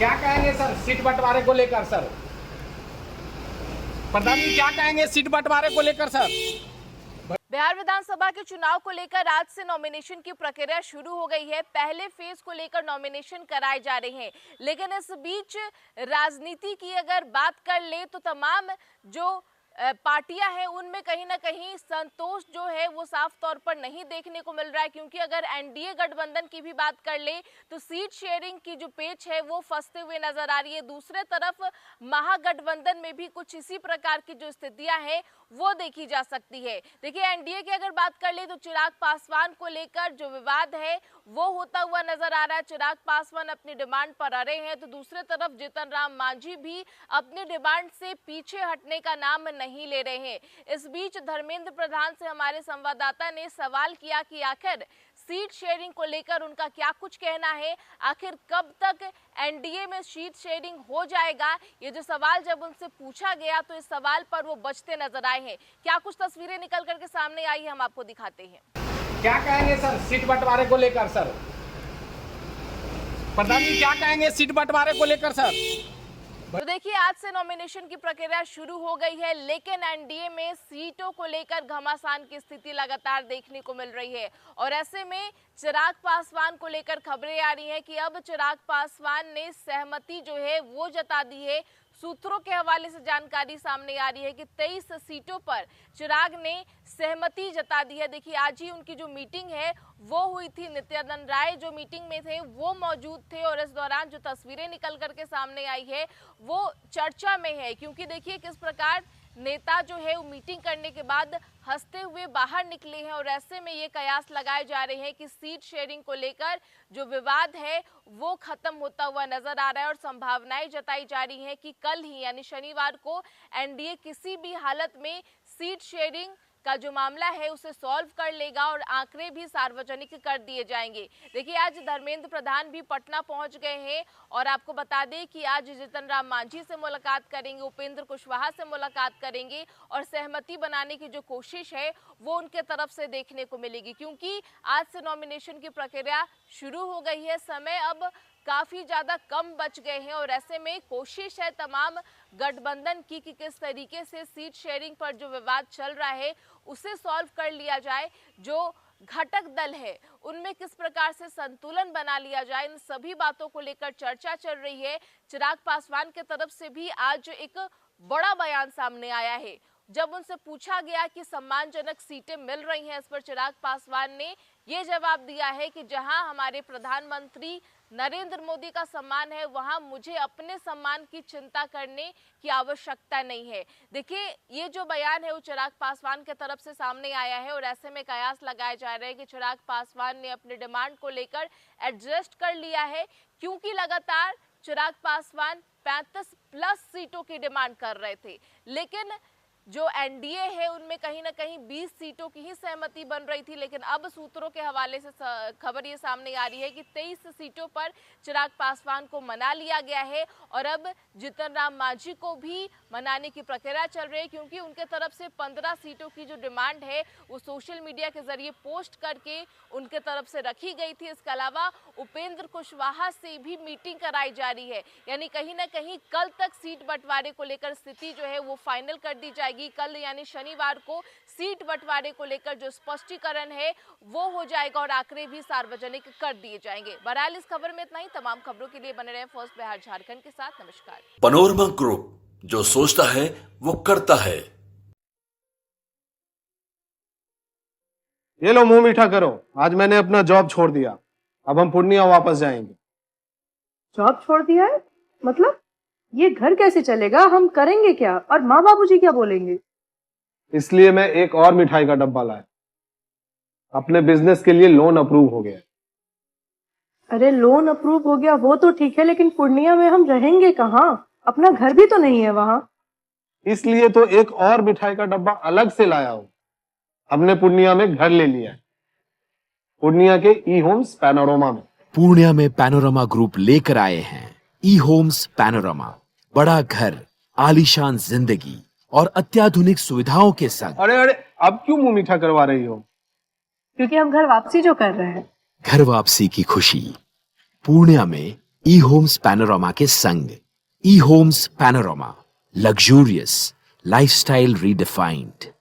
क्या कहेंगे sir seat बंटवारे को लेकर सर? प्रधान जी क्या कहेंगे सीट बंटवारे को लेकर सर? बिहार विधानसभा के चुनाव को लेकर आज से नॉमिनेशन की प्रक्रिया शुरू हो गई है। पहले फेज को लेकर नॉमिनेशन कराए जा रहे हैं, लेकिन इस बीच राजनीति की अगर बात कर ले तो तमाम जो पार्टियां हैं उनमें कहीं ना कहीं संतोष जो है वो साफ तौर पर नहीं देखने को मिल रहा है, क्योंकि अगर एनडीए गठबंधन की भी बात कर ले तो सीट शेयरिंग की जो पेच है वो फंसते हुए नजर आ रही है। दूसरे तरफ महागठबंधन में भी कुछ इसी प्रकार की जो स्थितियां हैं वो देखी जा सकती है। देखिए एनडीए की अगर बात कर ले तो चिराग पासवान को लेकर जो विवाद है वो होता हुआ नजर आ रहा है। चिराग पासवान अपनी डिमांड पर अड़े हैं तो दूसरे तरफ जीतन राम मांझी भी अपनी डिमांड से पीछे हटने का नाम नहीं ले रहे हैं। इस बीच धर्मेंद्र प्रधान से हमारे संवाददाता ने सवाल किया कि आखिर सीट शेयरिंग को लेकर उनका क्या कुछ कहना है, आखिर कब तक एनडीए में सीट शेयरिंग हो जाएगा। ये जो सवाल जब उनसे पूछा गया तो इस सवाल पर वो बचते नजर आए हैं। क्या कुछ तस्वीरें निकल करके सामने आई है हम आपको दिखाते हैं। क्या कहेंगे सर सीट बंटवारे को लेकर सर? प्रधान जी क्या कहेंगे सीट बंटवारे को लेकर सर? तो देखिए आज से नॉमिनेशन की प्रक्रिया शुरू हो गई है, लेकिन एनडीए में सीटों को लेकर घमासान की स्थिति लगातार देखने को मिल रही है। और ऐसे में चिराग पासवान को लेकर खबरें आ रही हैं कि अब चिराग पासवान ने सहमति जो है वो जता दी है। सूत्रों के हवाले से जानकारी सामने आ रही है कि 23 सीटों पर चिराग ने सहमति जता दी है। देखिए आज ही उनकी जो मीटिंग है वो हुई थी, नित्यानंद राय जो मीटिंग में थे वो मौजूद थे और इस दौरान जो तस्वीरें निकल करके सामने आई है वो चर्चा में है, क्योंकि देखिए किस प्रकार नेता जो है वो मीटिंग करने के बाद हंसते हुए बाहर निकले हैं। और ऐसे में ये कयास लगाए जा रहे हैं कि सीट शेयरिंग को लेकर जो विवाद है वो खत्म होता हुआ नजर आ रहा है और संभावनाएं जताई जा रही हैं कि कल ही यानी शनिवार को एनडीए किसी भी हालत में सीट शेयरिंग का जो मामला है उसे सॉल्व कर लेगा और आंकड़े भी सार्वजनिक कर दिए जाएंगे। देखिए आज धर्मेंद्र प्रधान भी पटना पहुंच गए हैं और आपको बता दें कि आज जीतन राम मांझी से मुलाकात करेंगे, उपेंद्र कुशवाहा से मुलाकात करेंगे और सहमति बनाने की जो कोशिश है वो उनके तरफ से देखने को मिलेगी, क्योंकि आज से नॉमिनेशन की प्रक्रिया शुरू हो गई है। समय अब काफी ज्यादा कम बच गए हैं और ऐसे में कोशिश है तमाम गठबंधन की कि किस तरीके से सीट शेयरिंग पर जो विवाद चल रहा है उसे सॉल्व कर लिया जाए। जो घटक दल है उनमें किस प्रकार से संतुलन बना लिया जाए, इन सभी बातों को लेकर चर्चा चल रही है। चिराग पासवान की तरफ से भी आज एक बड़ा बयान सामने आया है। जब उनसे पूछा गया कि सम्मानजनक सीटें मिल रही हैं, इस पर चिराग पासवान ने ये जवाब दिया है कि जहां हमारे प्रधानमंत्री नरेंद्र मोदी का सम्मान है वहां मुझे अपने सम्मान की चिंता करने की आवश्यकता नहीं है। देखिए ये जो बयान है वो चिराग पासवान की तरफ से सामने आया है और ऐसे में कयास लगाए जा रहे हैं कि चिराग पासवान ने अपनी डिमांड को लेकर एडजस्ट कर लिया है, क्योंकि लगातार चिराग पासवान 35 प्लस सीटों की डिमांड कर रहे थे, लेकिन जो एनडीए है उनमें कहीं ना कहीं 20 सीटों की ही सहमति बन रही थी। लेकिन अब सूत्रों के हवाले से खबर ये सामने आ रही है कि 23 सीटों पर चिराग पासवान को मना लिया गया है और अब जीतन राम मांझी को भी मनाने की प्रक्रिया चल रही है, क्योंकि उनके तरफ से 15 सीटों की जो डिमांड है वो सोशल मीडिया के जरिए पोस्ट करके उनके तरफ से रखी गई थी। इसके अलावा उपेंद्र कुशवाहा से भी मीटिंग कराई जा रही है, यानी कहीं ना कहीं कल तक सीट बंटवारे को लेकर स्थिति जो है वो फाइनल कर दी जाएगी। कल यानी शनिवार को सीट बंटवारे को लेकर जो स्पष्टीकरण है वो हो जाएगा और आंकड़े भी सार्वजनिक कर दिए जाएंगे। बहरहाल इस खबर में इतना ही। तमाम खबरों के लिए बने रहे फर्स्ट बिहार झारखंड के साथ। नमस्कार। पनोरमा ग्रुप, जो सोचता है वो करता है। ये लो मुंह मीठा करो, आज मैंने अपना जॉब छोड़ दिया, अब हम पूर्णिया वापस जाएंगे। जॉब छोड़ दिया है? मतलब ये घर कैसे चलेगा, हम करेंगे क्या और माँ बाबूजी क्या बोलेंगे? इसलिए मैं एक और मिठाई का डब्बा लाया, अपने बिजनेस के लिए लोन अप्रूव हो गया। अरे लोन अप्रूव हो गया वो तो ठीक है, लेकिन पूर्णिया में हम रहेंगे कहाँ? अपना घर भी तो नहीं है वहाँ। इसलिए तो एक और मिठाई का डब्बा अलग से लाया हूँ। हमने पूर्णिया में घर ले लिया है, पूर्णिया के ई होम्स पैनोरमा में। पूर्णिया में पैनोरमा ग्रुप लेकर आए हैं ई होम्स पैनोरमा। बड़ा घर, आलीशान जिंदगी और अत्याधुनिक सुविधाओं के संग। अरे अरे अब क्यों मुंह मीठा करवा रही हो? क्योंकि हम घर वापसी जो कर रहे हैं। घर वापसी की खुशी पूर्णिया में ई होम्स पैनोरामा के संग। ई Homes Panorama, luxurious lifestyle redefined.